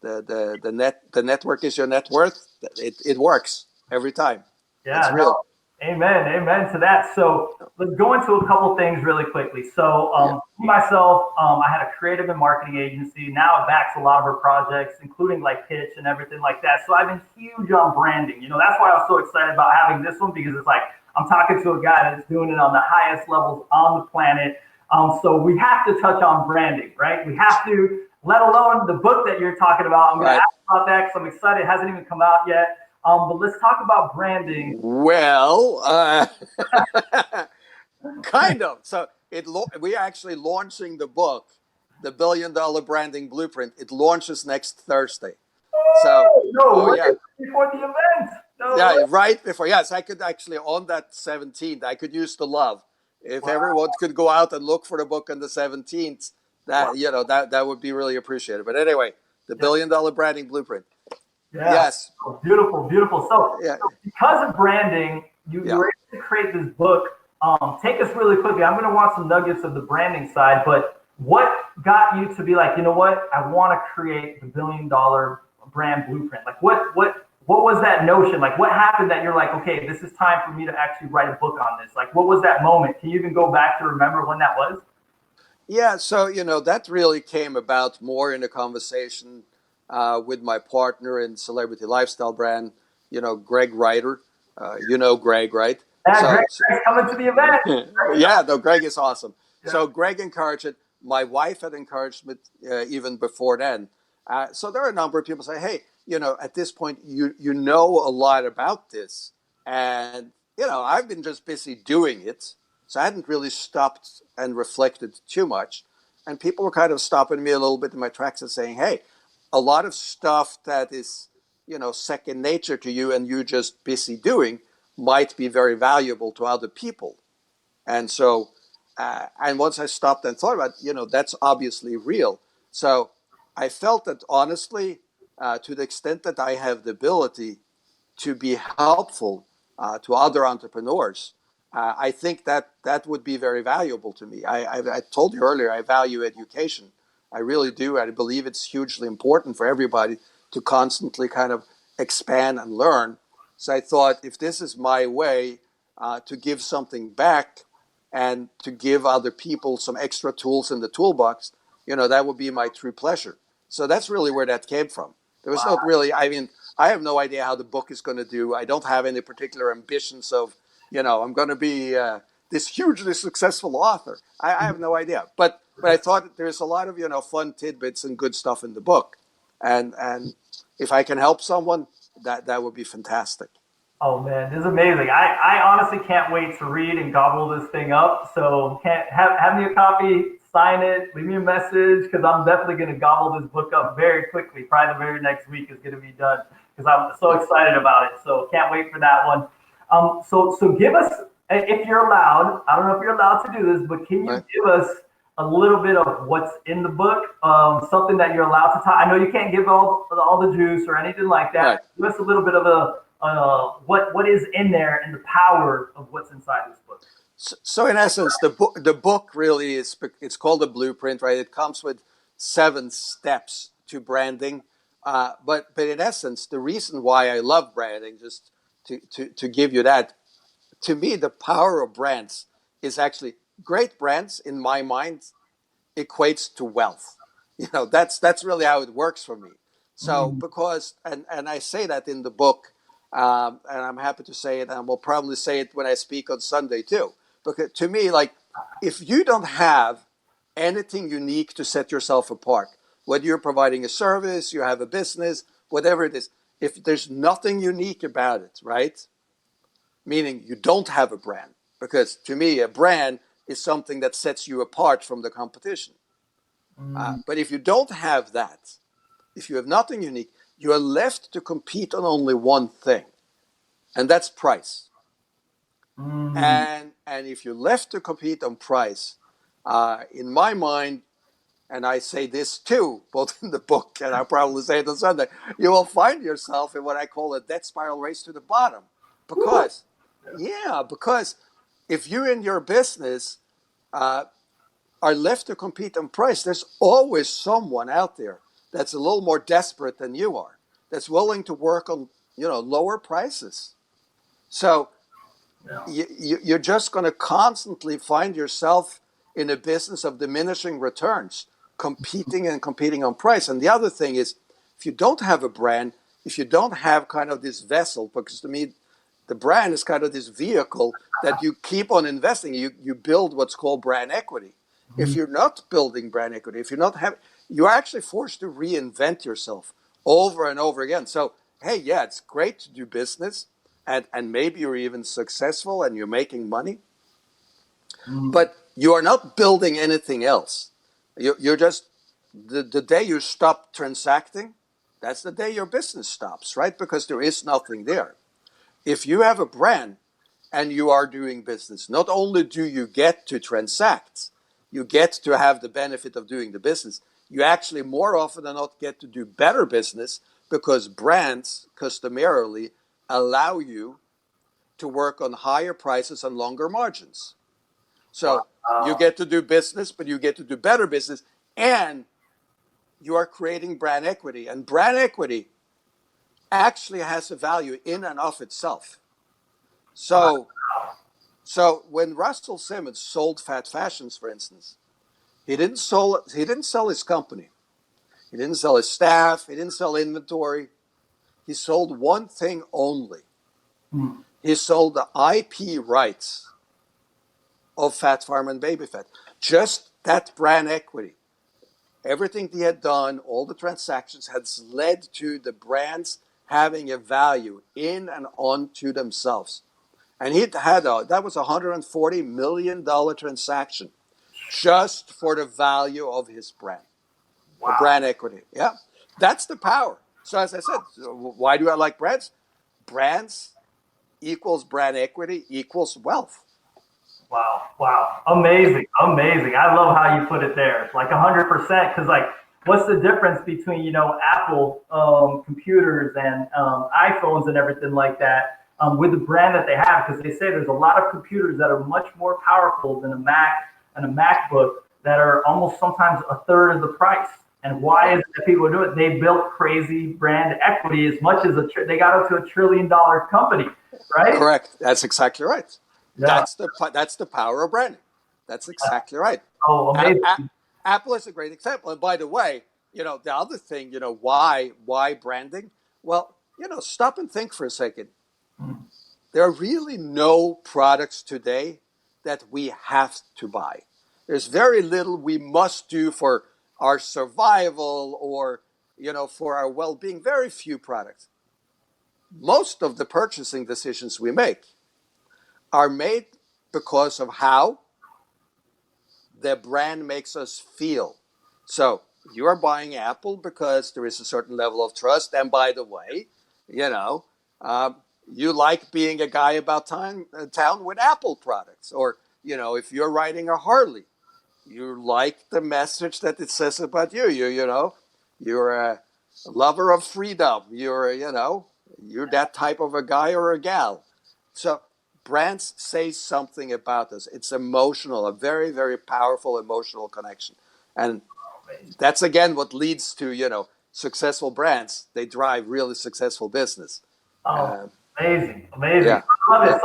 the network is your net worth. It works every time. Yeah, it's real. Amen to that. So let's go into a couple things really quickly. So myself, I had a creative and marketing agency. Now it backs a lot of our projects, including like Pitch and everything like that. So I've been huge on branding. That's why I was so excited about having this one, because it's like I'm talking to a guy that's doing it on the highest levels on the planet. So we have to touch on branding, right? We have to, let alone the book that you're talking about. I'm going to ask about that because I'm excited. It hasn't even come out yet. But let's talk about branding. Well, kind of. So we're actually launching the book, The $1 Billion Branding Blueprint. It launches next Thursday. Before the event. Right before. Yes, I could actually, on that 17th, I could use the love. If everyone could go out and look for the book on the 17th, that would be really appreciated. But anyway, The $1 Billion Branding Blueprint. Yeah. Yes. Beautiful. So because of branding, you were able to create this book. Take us really quickly. I'm going to want some nuggets of the branding side, but what got you to be like, you know what? I want to create the $1 billion brand blueprint. Like what was that notion? Like what happened that you're like, okay, this is time for me to actually write a book on this? Like what was that moment? Can you even go back to remember when that was? Yeah. So, that really came about more in a conversation with my partner in celebrity lifestyle brand, Greg Ryder. Greg, right? Greg's coming to the event. Greg is awesome. Yeah. So Greg encouraged it. My wife had encouraged me even before then. So there are a number of people say, hey, at this point, you know a lot about this. And, I've been just busy doing it. So I hadn't really stopped and reflected too much. And people were kind of stopping me a little bit in my tracks and saying, hey, a lot of stuff that is, second nature to you and you just busy doing might be very valuable to other people. And so, and once I stopped and thought about, that's obviously real. So I felt that honestly, to the extent that I have the ability to be helpful to other entrepreneurs, I think that would be very valuable to me. I told you earlier, I value education. I really do. I believe it's hugely important for everybody to constantly kind of expand and learn. So I thought, if this is my way to give something back and to give other people some extra tools in the toolbox, that would be my true pleasure. So that's really where that came from. There was not really, I have no idea how the book is going to do. I don't have any particular ambitions of, I'm going to be this hugely successful author. I have no idea. But I thought there's a lot of, fun tidbits and good stuff in the book. And if I can help someone, that would be fantastic. Oh man, this is amazing. I honestly can't wait to read and gobble this thing up. So can't have me a copy, sign it, leave me a message, because I'm definitely going to gobble this book up very quickly. Probably the very next week is going to be done because I'm so excited about it. So can't wait for that one. So give us, if you're allowed, I don't know if you're allowed to do this, but can you give us a little bit of what's in the book, something that you're allowed to talk? I know you can't give all the juice or anything like that. Right. Give us a little bit of what is in there and the power of what's inside this book. So in essence, the book really it's called a blueprint, right? It comes with 7 steps to branding. But in essence, the reason why I love branding, just to give you that, to me, the power of brands is actually great brands, in my mind, equates to wealth. That's really how it works for me. So because, and I say that in the book, and I'm happy to say it, and we'll probably say it when I speak on Sunday too. Because to me, like, if you don't have anything unique to set yourself apart, whether you're providing a service, you have a business, whatever it is, if there's nothing unique about it, right? Meaning you don't have a brand. Because to me, a brand is something that sets you apart from the competition. But if you don't have that, if you have nothing unique, you are left to compete on only one thing, and that's price. And if you're left to compete on price, in my mind, and I say this too, both in the book and I'll probably say it on Sunday, you will find yourself in what I call a death spiral race to the bottom. Because if you in your business are left to compete on price, there's always someone out there that's a little more desperate than you are, that's willing to work on lower prices. So you're just going to constantly find yourself in a business of diminishing returns, competing on price. And the other thing is, if you don't have a brand, if you don't have kind of this vessel, because to me, the brand is kind of this vehicle that you keep on investing. You build what's called brand equity. If you're not building brand equity, if you're not having, you're actually forced to reinvent yourself over and over again. So, hey, yeah, it's great to do business, and maybe you're even successful and you're making money, but you are not building anything else. You're just, the day you stop transacting, that's the day your business stops, right? Because there is nothing there. If you have a brand and you are doing business, not only do you get to transact, you get to have the benefit of doing the business. You actually more often than not get to do better business, because brands customarily allow you to work on higher prices and longer margins. So you get to do business, but you get to do better business, and you are creating brand equity. And brand equity actually has a value in and of itself. So when Russell Simmons sold FAT Fashions, for instance, he didn't sell his company. He didn't sell his staff. He didn't sell inventory. He sold one thing only. He sold the IP rights of Fat Farm and Baby Fat. Just that brand equity. Everything he had done, all the transactions, had led to the brands having a value in and onto themselves. And he had that was $140 million transaction just for the value of his brand, the brand equity. Yeah, that's the power. So as I said, why do I like brands? Brands equals brand equity equals wealth. Wow. Wow. Amazing. Amazing. I love how you put it there. Like 100%. Cause like, what's the difference between, Apple computers and iPhones and everything like that with the brand that they have? Cause they say there's a lot of computers that are much more powerful than a Mac and a MacBook that are almost sometimes a third of the price. And why is it that people do it? They built crazy brand equity as much as they got up to $1 trillion company, right? Correct. That's exactly right. Yeah. That's the power of branding. That's exactly right. Oh, amazing. Apple is a great example. And by the way, the other thing, why branding? Well, stop and think for a second. There are really no products today that we have to buy. There's very little we must do for our survival or, for our well-being. Very few products. Most of the purchasing decisions we make are made because of how the brand makes us feel. So you are buying Apple because there is a certain level of trust. And by the way, you like being a guy about town with Apple products. Or, if you're riding a Harley, you like the message that it says about you. You're a lover of freedom. You're that type of a guy or a gal. So brands say something about us. It's emotional, a very, very powerful emotional connection. And that's, again, what leads to, successful brands. They drive really successful business. Amazing. Amazing. Yeah. I love it.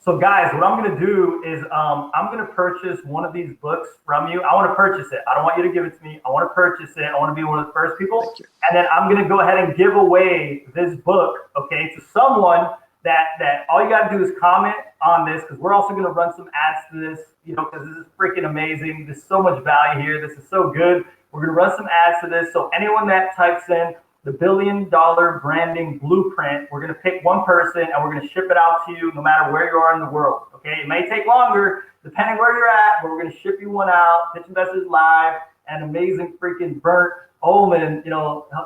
So guys, what I'm going to do is I'm going to purchase one of these books from you. I want to purchase it. I don't want you to give it to me. I want to purchase it. I want to be one of the first people. And then I'm going to go ahead and give away this book, okay, to someone that all you got to do is comment on this, because we're also going to run some ads to this, because this is freaking amazing. There's so much value here. This is so good. We're going to run some ads to this. So anyone that types in the $1 billion branding blueprint, we're going to pick one person and we're going to ship it out to you no matter where you are in the world. Okay. It may take longer depending where you're at, but we're going to ship you one out. Pitch Investors Live, and amazing freaking Bernt Ullmann,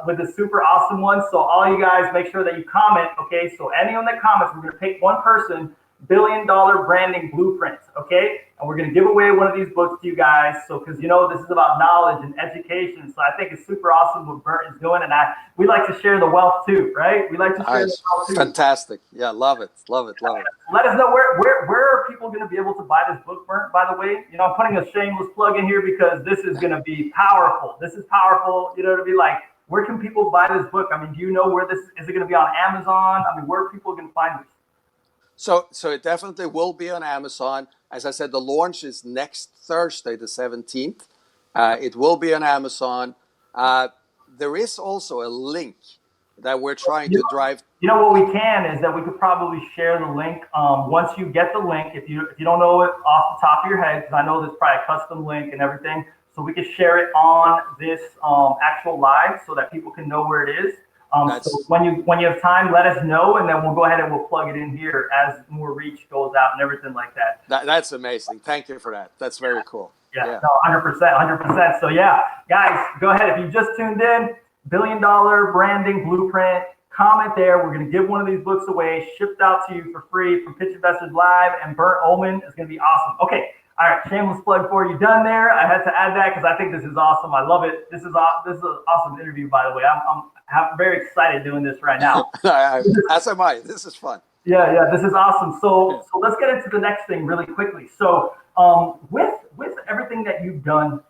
with a super awesome one. So all you guys, make sure that you comment. Okay. So anyone that comments, we're going to pick one person, $1 billion branding blueprint. Okay. And we're going to give away one of these books to you guys. So, because this is about knowledge and education. So I think it's super awesome what Bernt is doing. And we like to share the wealth too, right? We like to share the wealth too. Fantastic. Yeah. Love it. Love it. Let us know where are people going to be able to buy this book, Bernt, by the way. I'm putting a shameless plug in here because this is going to be powerful. This is powerful, to be like, where can people buy this book? I mean, do you know where is it going to be on Amazon? I mean, where are people going to find this? So it definitely will be on Amazon. As I said, the launch is next Thursday, the 17th. It will be on Amazon. There is also a link that we're trying to drive. What we can is that we could probably share the link. Once you get the link, if you don't know it off the top of your head, because I know there's probably a custom link and everything, so we could share it on this actual live so that people can know where it is. So when you have time, let us know, and then we'll go ahead and we'll plug it in here as more reach goes out and everything like that. That's amazing. Thank you for that. That's very cool. Yeah. No, 100%. So yeah, guys, go ahead. If you just tuned in, $1 billion branding blueprint, comment there. We're going to give one of these books away, shipped out to you for free from Pitch Investors Live, and Bernt Ullmann is going to be awesome. Okay. All right, shameless plug for you done there. I had to add that because I think this is awesome. I love it. This is an awesome interview, by the way. I'm very excited doing this right now. As am I. This is fun. Yeah, this is awesome. So let's get into the next thing really quickly. So with everything that you've done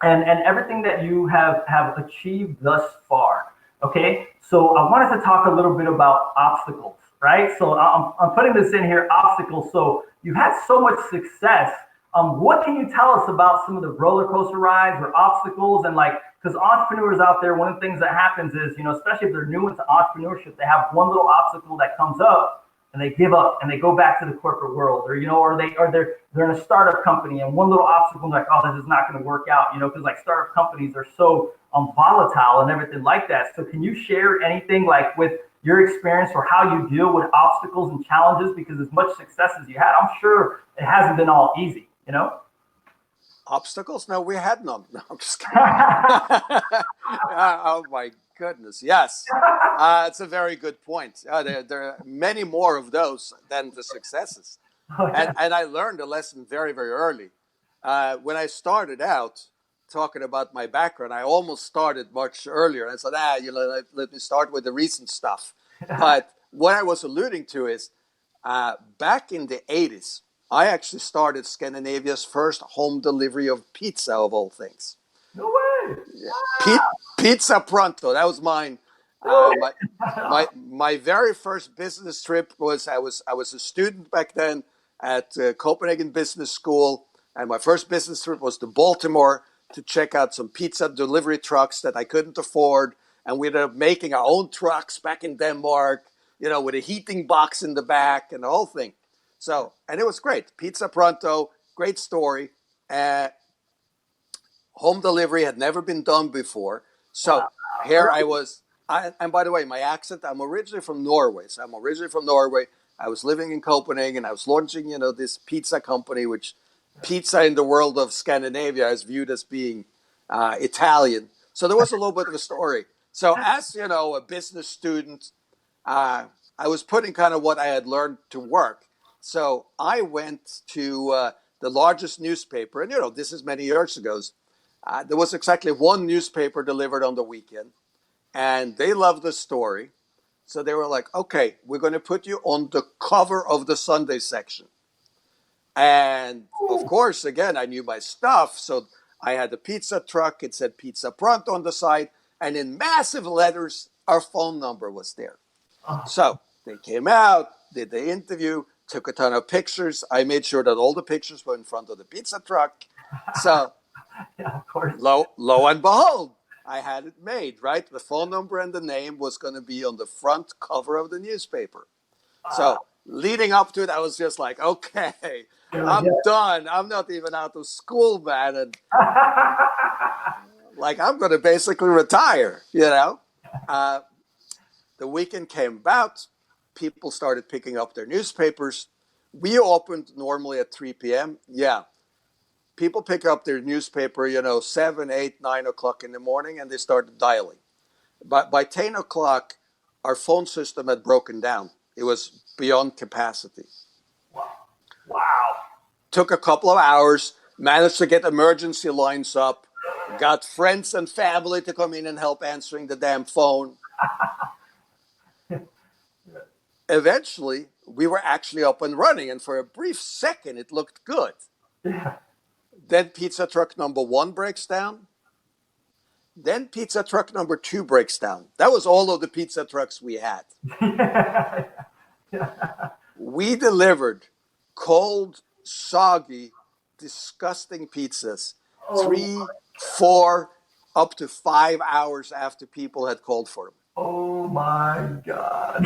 and everything that you have achieved thus far, okay? So I wanted to talk a little bit about obstacles, right? So I'm putting this in here, obstacles. So you've had so much success. What can you tell us about some of the roller coaster rides or obstacles? And because entrepreneurs out there, one of the things that happens is, especially if they're new into entrepreneurship, they have one little obstacle that comes up and they give up and they go back to the corporate world, or they're in a startup company and one little obstacle, like, oh, this is not going to work out, because startup companies are so volatile and everything like that. So can you share anything with your experience or how you deal with obstacles and challenges, because as much success as you had, I'm sure it hasn't been all easy, you know? Obstacles? No, we had none. No, I'm just kidding. Oh my goodness, yes. It's a very good point. There are many more of those than the successes. And I learned a lesson very, very early. When I started out talking about my background, I almost started much earlier. I said, let me start with the recent stuff. But what I was alluding to is back in the 80s, I actually started Scandinavia's first home delivery of pizza, of all things. No way. Pizza Pronto. That was mine. My very first business trip was I was a student back then at Copenhagen Business School, and my first business trip was to Baltimore to check out some pizza delivery trucks that I couldn't afford, and we ended up making our own trucks back in Denmark, with a heating box in the back and the whole thing. So, and it was great. Pizza Pronto, great story. Home delivery had never been done before. So here I was. And by the way, my accent, I'm originally from Norway. So I'm originally from Norway. I was living in Copenhagen. I was launching, this pizza company, which pizza in the world of Scandinavia is viewed as being Italian. So there was a little bit of a story. So as, a business student, I was putting kind of what I had learned to work. So I went to the largest newspaper, and this is many years ago. There was exactly one newspaper delivered on the weekend, and they loved the story. So they were like, okay, we're going to put you on the cover of the Sunday section. And of course, again, I knew my stuff. So I had the pizza truck. It said Pizza Pronto on the side. And in massive letters, our phone number was there. So they came out, did the interview, took a ton of pictures. I made sure that all the pictures were in front of the pizza truck. So Yeah, of course. Lo and behold, I had it made, right? The phone number and the name was going to be on the front cover of the newspaper. So leading up to it, I was just like, okay, I'm done. I'm not even out of school, man. And like, I'm going to basically retire, The weekend came about. People started picking up their newspapers. We opened normally at 3 p.m. Yeah. People pick up their newspaper, 7, 8, 9 o'clock in the morning, and they started dialing. But by 10 o'clock, our phone system had broken down. It was beyond capacity. Wow. Took a couple of hours, managed to get emergency lines up, got friends and family to come in and help answering the damn phone. Eventually, we were actually up and running, and for a brief second, it looked good. Yeah. Then pizza truck number 1 breaks down. Then pizza truck number 2 breaks down. That was all of the pizza trucks we had. We delivered cold, soggy, disgusting pizzas 3, 4, up to 5 hours after people had called for them. Oh my God.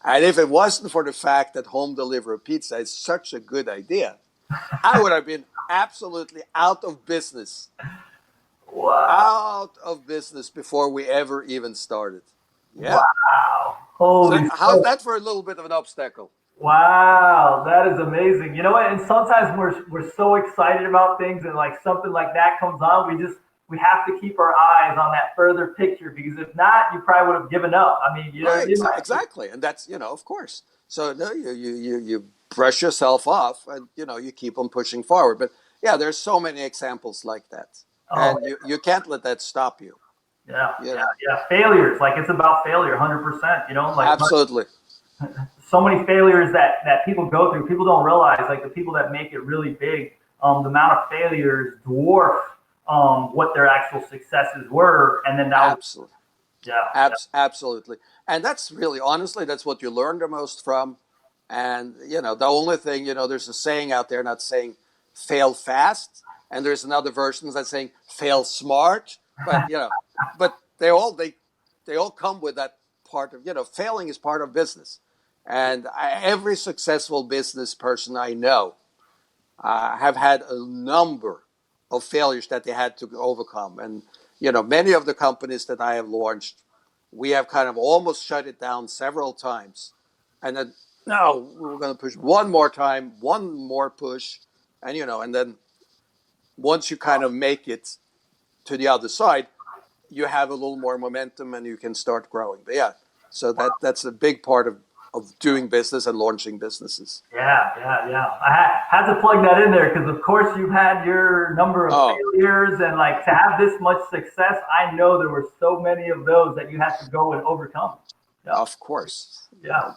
And if it wasn't for the fact that home delivery pizza is such a good idea, I would have been absolutely out of business. Wow. Out of business before we ever even started. Yeah. Wow. Holy So how's that for a little bit of an obstacle? Wow, that is amazing. You know what? And sometimes we're so excited about things, and like something like that comes on, we have to keep our eyes on that further picture, because if not, you probably would have given up. I mean, Right, exactly, and that's of course. So no, you brush yourself off, and you keep on pushing forward. But yeah, there's so many examples like that, and you can't let that stop you. Yeah. Failures, like it's about failure, 100%. Like absolutely. So many failures that people go through. People don't realize, like the people that make it really big, the amount of failures dwarf what their actual successes were, and then now. Absolutely. Absolutely. And that's really, honestly, that's what you learn the most from. And, the only thing, there's a saying out there not saying fail fast. And there's another version that's saying fail smart. But, but they all come with that part of, failing is part of business. And every successful business person I know have had a number of failures that they had to overcome. And, many of the companies that I have launched, we have kind of almost shut it down several times. And then, no, we're going to push one more time, one more push. And, and then once you kind of make it to the other side, you have a little more momentum and you can start growing. But yeah, so that's a big part of doing business and launching businesses. Yeah. I had to plug that in there because, of course, you've had your number of failures, and like to have this much success, I know there were so many of those that you had to go and overcome. Yeah. Of course. Yeah.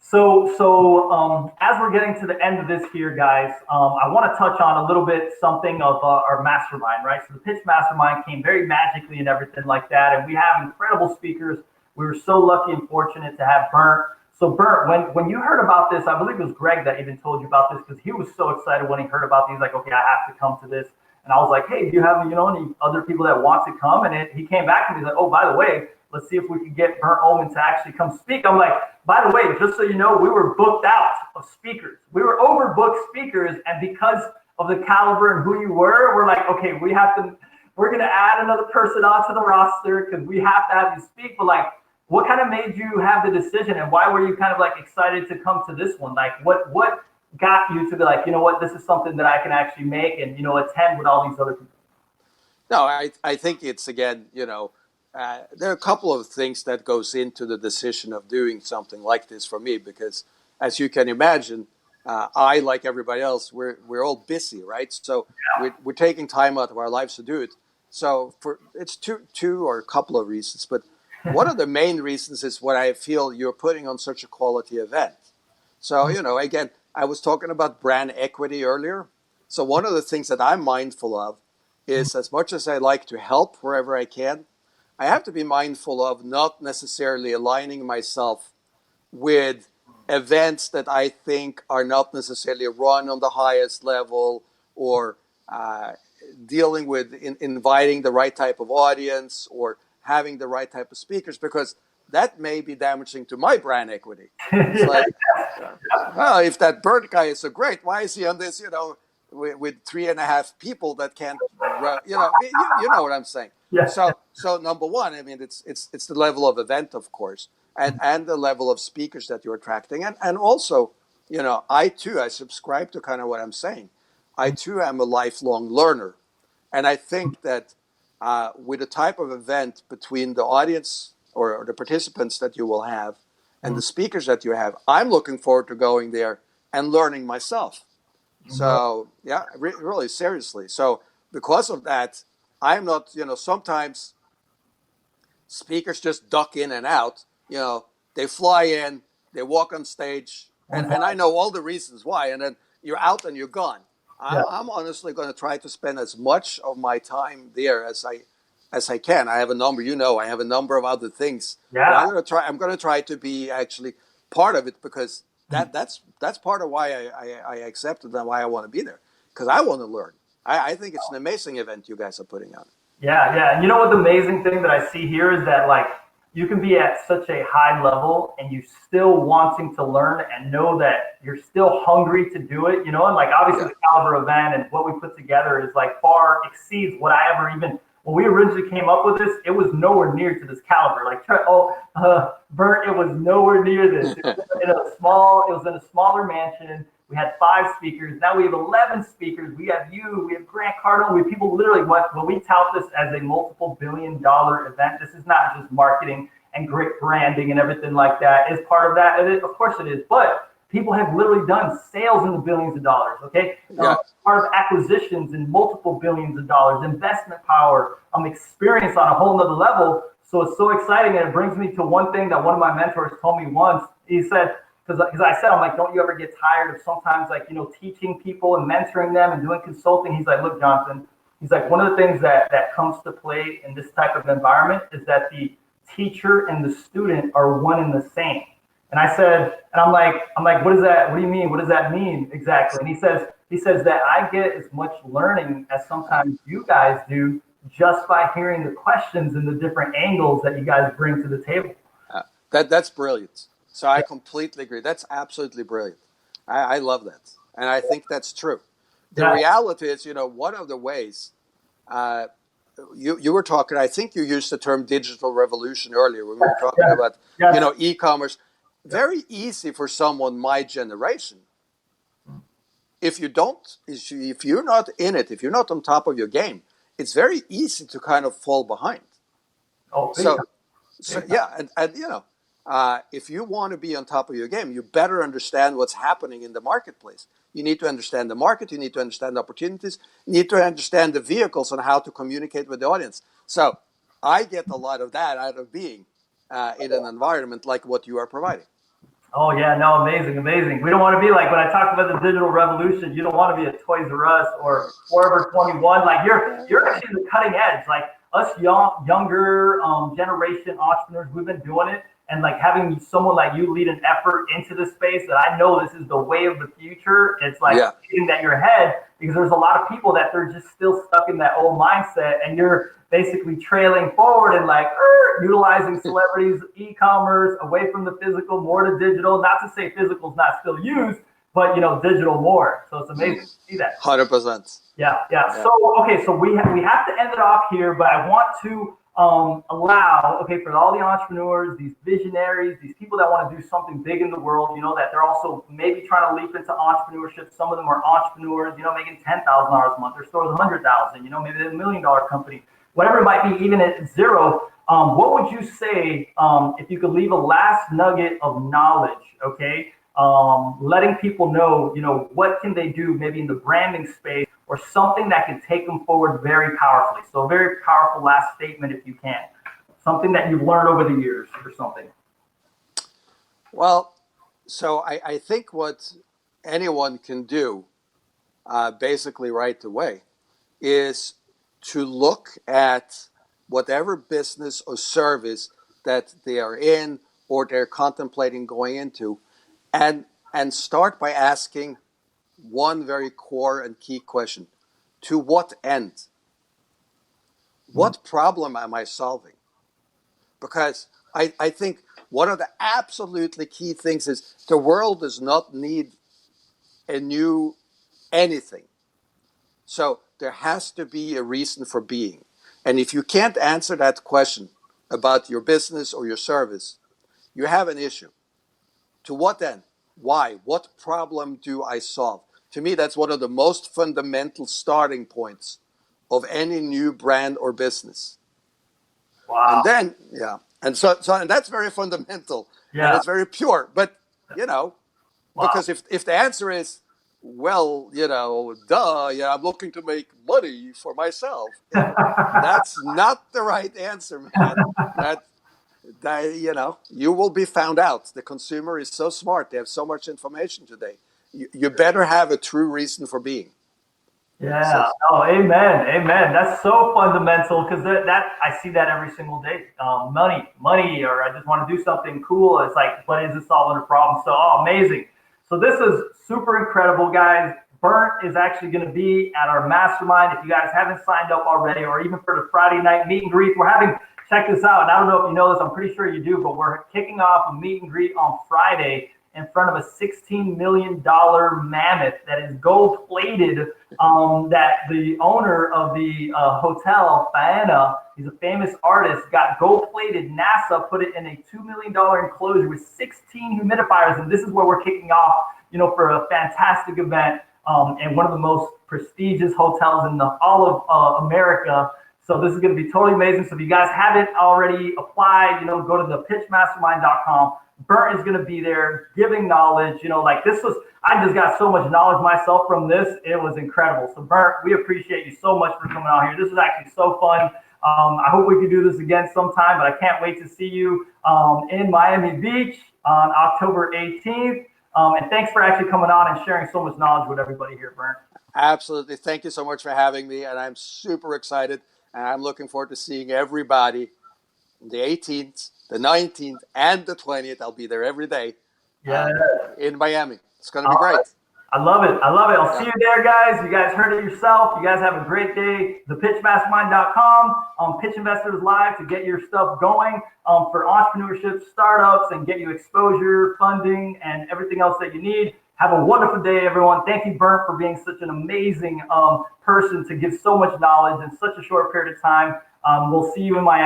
So as we're getting to the end of this here, guys, I want to touch on a little bit something of our mastermind, right? So the Pitch Mastermind came very magically and everything like that, and we have incredible speakers. We were so lucky and fortunate to have Bernt. So Bernt, when you heard about this, I believe it was Greg that even told you about this because he was so excited when he heard about these. Like, okay, I have to come to this. And I was like, hey, do you have any other people that want to come? And he came back and he's like, oh, by the way, let's see if we can get Bernt Ullmann to actually come speak. I'm like, by the way, just so you know, we were booked out of speakers. We were overbooked speakers, and because of the caliber and who you were, we're like, okay, we're gonna add another person onto the roster because we have to have you speak. But like, what kind of made you have the decision, and why were you kind of like excited to come to this one? Like, what got you to be like, you know what, this is something that I can actually make and attend with all these other people? No, I think it's again, there are a couple of things that goes into the decision of doing something like this for me, because as you can imagine, I, like everybody else, we're all busy, right? So we're taking time out of our lives to do it. So it's two or a couple of reasons, but one of the main reasons is what I feel you're putting on such a quality event. So, again, I was talking about brand equity earlier. So one of the things that I'm mindful of is, as much as I like to help wherever I can, I have to be mindful of not necessarily aligning myself with events that I think are not necessarily run on the highest level, or dealing with inviting the right type of audience or having the right type of speakers, because that may be damaging to my brand equity. It's like, well, if that Bernt guy is so great, why is he on this, with 3.5 people that can't, you know what I'm saying? Yeah. So number one, I mean, it's the level of event, of course, and the level of speakers that you're attracting, and also, I subscribe to kind of what I'm saying. I too am a lifelong learner, and I think that with the type of event between the audience or the participants that you will have and the speakers that you have, I'm looking forward to going there and learning myself. So yeah, really seriously. So because of that, I'm not, sometimes speakers just duck in and out. They fly in, they walk on stage, and I know all the reasons why, and then you're out and you're gone. I'm honestly going to try to spend as much of my time there as I can. I have a number, I have a number of other things. Yeah. But I'm going to try to be actually part of it, because that's part of why I accepted and why I want to be there, because I want to learn. I think it's an amazing event you guys are putting on. Yeah. And you know what the amazing thing that I see here is that, like, you can be at such a high level and you still wanting to learn and know that you're still hungry to do it, and like, obviously the caliber event and what we put together is like far exceeds what I ever even, when we originally came up with this, it was nowhere near to this caliber. Like, Bernt, it was nowhere near this. It was in a smaller mansion. We had 5 speakers. Now we have 11 speakers. We have you. We have Grant Cardone. We have people literally, when we tout this as a multiple billion-dollar event, this is not just marketing and great branding and everything like that. Is part of that? Of course it is. But people have literally done sales in the billions of dollars, okay? Part of acquisitions in multiple billions of dollars, investment power, experience on a whole nother level. So it's so exciting, and it brings me to one thing that one of my mentors told me once. He said, because I said, I'm like, don't you ever get tired of sometimes, like, teaching people and mentoring them and doing consulting? He's like, look, Jonathan, he's like, one of the things that comes to play in this type of environment is that the teacher and the student are one and the same. And I said, and I'm like, what is that? What do you mean? What does that mean exactly? And he says that I get as much learning as sometimes you guys do just by hearing the questions and the different angles that you guys bring to the table. That's brilliant. So I completely agree. That's absolutely brilliant. I love that. And I think that's true. The reality is, one of the ways you were talking, I think you used the term digital revolution earlier when we were talking Yes. about, Yes. e-commerce. Very easy for someone my generation. If you're not in it, if you're not on top of your game, it's very easy to kind of fall behind. Oh, So, yeah, and if you want to be on top of your game, you better understand what's happening in the marketplace. You need to understand the market. You need to understand the opportunities. You need to understand the vehicles on how to communicate with the audience. So I get a lot of that out of being in an environment like what you are providing. Oh yeah, no, amazing, amazing. We don't want to be like when I talk about the digital revolution. You don't want to be a Toys R Us or Forever 21. Like you're actually the cutting edge. Like us younger generation entrepreneurs, we've been doing it, and like having someone like you lead an effort into the space that I know this is the way of the future. It's like getting that your head, because there's a lot of people that they're just still stuck in that old mindset, and you're basically trailing forward and like utilizing celebrities, e-commerce away from the physical, more to digital. Not to say physical is not still used, but digital more. So it's amazing to see that. 100%. Yeah. So okay, so we have to end it off here, but I want to allow for all the entrepreneurs, these visionaries, these people that want to do something big in the world, that they're also maybe trying to leap into entrepreneurship. Some of them are entrepreneurs, making $10,000 a month. Their store is $100,000. Maybe they're $1 million company. Whatever it might be, even at zero, what would you say if you could leave a last nugget of knowledge, letting people know, what can they do maybe in the branding space or something that can take them forward very powerfully. So a very powerful last statement if you can. Something that you've learned over the years or something. Well, so I think what anyone can do basically right away is to look at whatever business or service that they are in or they're contemplating going into, and start by asking one very core and key question: to what end? What problem am I solving? Because I think one of the absolutely key things is the world does not need a new anything. So there has to be a reason for being. And if you can't answer that question about your business or your service, you have an issue. To what end? Why? What problem do I solve? To me, that's one of the most fundamental starting points of any new brand or business. Wow. And then, and so and that's very fundamental, and it's very pure. But because if the answer is, well, duh, I'm looking to make money for myself, that's not the right answer, man. That you will be found out. The consumer is so smart; they have so much information today. You better have a true reason for being. Yeah. Amen. That's so fundamental, because that I see that every single day. Money, or I just want to do something cool. It's like, but is it solving a problem? So, amazing. So this is super incredible, guys. Bernt is actually going to be at our mastermind. If you guys haven't signed up already, or even for the Friday night meet and greet, we're having, check this out. And I don't know if you know this, I'm pretty sure you do, but we're kicking off a meet and greet on Friday in front of a $16 million mammoth that is gold plated, that the owner of the hotel, Faena, he's a famous artist, got gold plated. NASA put it in a $2 million enclosure with 16 humidifiers. And this is where we're kicking off, for a fantastic event, and one of the most prestigious hotels in all of America. So this is going to be totally amazing. So if you guys haven't already applied, go to the pitchmastermind.com. Bernt is going to be there giving knowledge. I just got so much knowledge myself from this. It was incredible. So Bernt, we appreciate you so much for coming out here. This is actually so fun. I hope we can do this again sometime, but I can't wait to see you in Miami Beach on October 18th. And thanks for actually coming on and sharing so much knowledge with everybody here, Bernt. Absolutely. Thank you so much for having me. And I'm super excited. And I'm looking forward to seeing everybody the 18th, the 19th, and the 20th. I'll be there every day in Miami. It's going to be great. I love it. I'll see you there, guys. You guys heard it yourself. You guys have a great day. Thepitchmastermind.com, Pitch Investors Live to get your stuff going for entrepreneurship, startups, and get you exposure, funding, and everything else that you need. Have a wonderful day, everyone. Thank you, Bernt, for being such an amazing person to give so much knowledge in such a short period of time. We'll see you in Miami.